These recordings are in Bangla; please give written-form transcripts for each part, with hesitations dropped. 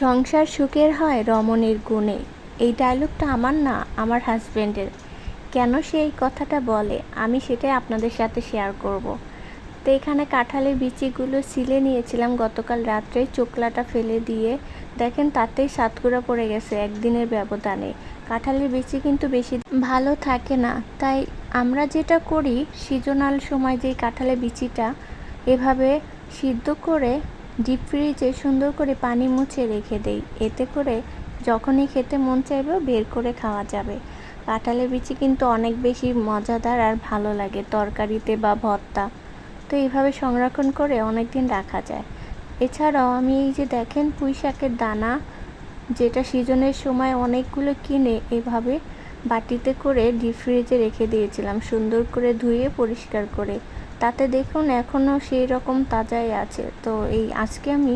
সংসার সুখের হয় রমণীর গুণে। এই ডায়লগটা আমার না, আমার হাজব্যান্ডের। কেন সে এই কথাটা বলে আমি সেটাই আপনাদের সাথে শেয়ার করব। তো এখানে কাঁঠালের বিচিগুলো ছিলে নিয়েছিলাম গতকাল রাত্রে, চোকলাটা ফেলে দিয়ে। দেখেন তাতেই সাতকুড়া পড়ে গেছে একদিনের ব্যবধানে। কাঁঠালের বিচি কিন্তু বেশি ভালো থাকে না, তাই আমরা যেটা করি সিজনাল সময় যেই কাঁঠালের বিচিটা এভাবে সিদ্ধ করে ডিপ ফ্রিজে সুন্দর করে পানি মুছে রেখে দেই। এতে করে যখনই খেতে মন চাইবে বের করে খাওয়া যাবে। কাঁঠালের বিচি কিন্তু অনেক বেশি মজাদার আর ভালো লাগে তরকারিতে বা ভর্তা। তো এইভাবে সংরক্ষণ করে অনেক দিন রাখা যায়। এছাড়াও আমি এই যে দেখেন পুঁই শাকের দানা, যেটা সিজনের সময় অনেকগুলো কিনে এভাবে বাটিতে করে ডিপ ফ্রিজে রেখে দিয়েছিলাম সুন্দর করে ধুয়ে পরিষ্কার করে। তাতে দেখুন এখনও সেই রকম তাজাই আছে। তো আজকে আমি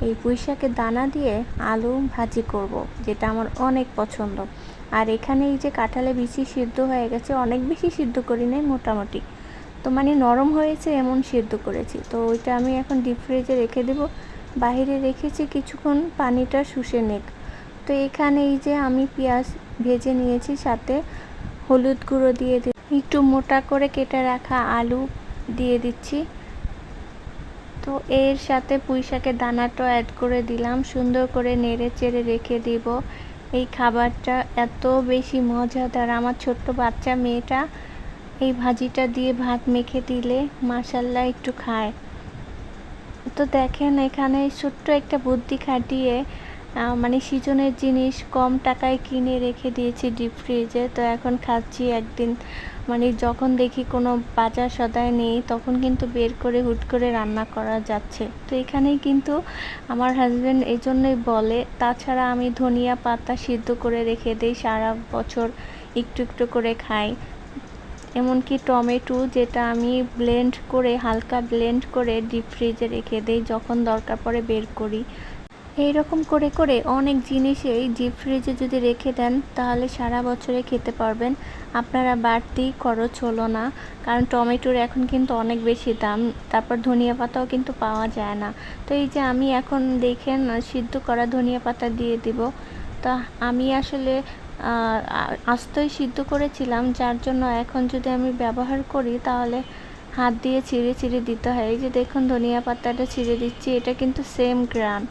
এই পুঁই শাকের দানা দিয়ে আলু ভাজি করব, যেটা আমার অনেক পছন্দ। আর এখানে এই যে কাঁঠালের বিচি সিদ্ধ হয়ে গেছে, অনেক বেশি সিদ্ধ করি নাই, মোটামুটি। তো মানে নরম হয়েছে এমন সিদ্ধ করেছি। তো ওইটা আমি এখন ডিপ ফ্রিজে রেখে দেব। বাইরে রেখেছি কিছুক্ষণ পানিটা শুষে নেক। তো এখানে এই যে আমি পেঁয়াজ ভেজে নিয়েছি, সাথে হলুদ গুঁড়ো দিয়ে একটু মোটা করে কেটে রাখা আলু দিয়ে দিচ্ছি। তো এর সাথে পুঁই শাকের দানাটা অ্যাড করে দিলাম, সুন্দর করে নেড়ে চেড়ে রেখে দিব। এই খাবারটা এত বেশি মজাদার, আমার ছোট্ট বাচ্চা মেয়েটা এই ভাজিটা দিয়ে ভাত মেখে দিলে মাশাল্লাহ একটু খায়। তো দেখেন এখানে ছোট্ট একটা বুদ্ধি খাটিয়ে মানে সিজনের জিনিস কম টাকায় কিনে রেখে দিয়েছি ডিপ ফ্রিজে। তো এখন খাচ্ছি একদিন, মানে যখন দেখি কোনো বাজার সদাই নেই তখন কিন্তু বের করে হুট করে রান্না করা যাচ্ছে। তো এখানেই কিন্তু আমার হাজব্যান্ড এই জন্যই বলে। তাছাড়া আমি ধনিয়া পাতা সিদ্ধ করে রেখে দিই, সারা বছর একটু একটু করে খাই। এমনকি টমেটো, যেটা আমি হালকা ব্লেন্ড করে ডিপ ফ্রিজে রেখে দিই, যখন দরকার পড়ে বের করি। এইরকম করে করে অনেক জিনিসই ডিপ ফ্রিজে যদি রেখে দেন তাহলে সারা বছরে খেতে পারবেন। আপনারা বাড়তি খরচ হলো না, কারণ টমেটোর এখন কিন্তু অনেক বেশি দাম। তারপর ধনিয়া পাতাও কিন্তু পাওয়া যায় না। তো এই যে আমি এখন দেখেন সিদ্ধ করা ধনিয়া পাতা দিয়ে দিব। তা আমি আসলে আস্তই সিদ্ধ করেছিলাম, যার জন্য এখন যদি আমি ব্যবহার করি তাহলে হাত দিয়ে ছিঁড়ে ছিঁড়ে দিতে হয়। এই যে দেখুন ধনিয়া পাতাটা ছিঁড়ে দিচ্ছি, এটা কিন্তু সেম গ্রান।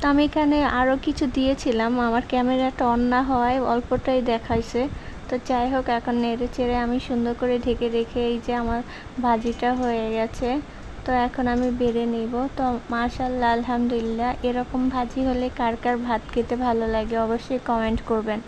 তো আমি এখানে আরও কিছু দিয়েছিলাম, আমার ক্যামেরাটা অন না হওয়ায় অল্পটাই দেখাইছে। তো যাই হোক, এখন নেড়ে চেড়ে আমি সুন্দর করে ঢেকে রেখে এই যে আমার ভাজিটা হয়ে গেছে। তো এখন আমি বেড়ে নিব। তো মাশাআল্লাহ, আলহামদুলিল্লাহ, এরকম ভাজি হলে কার কার ভাত খেতে ভালো লাগে অবশ্যই কমেন্ট করবেন।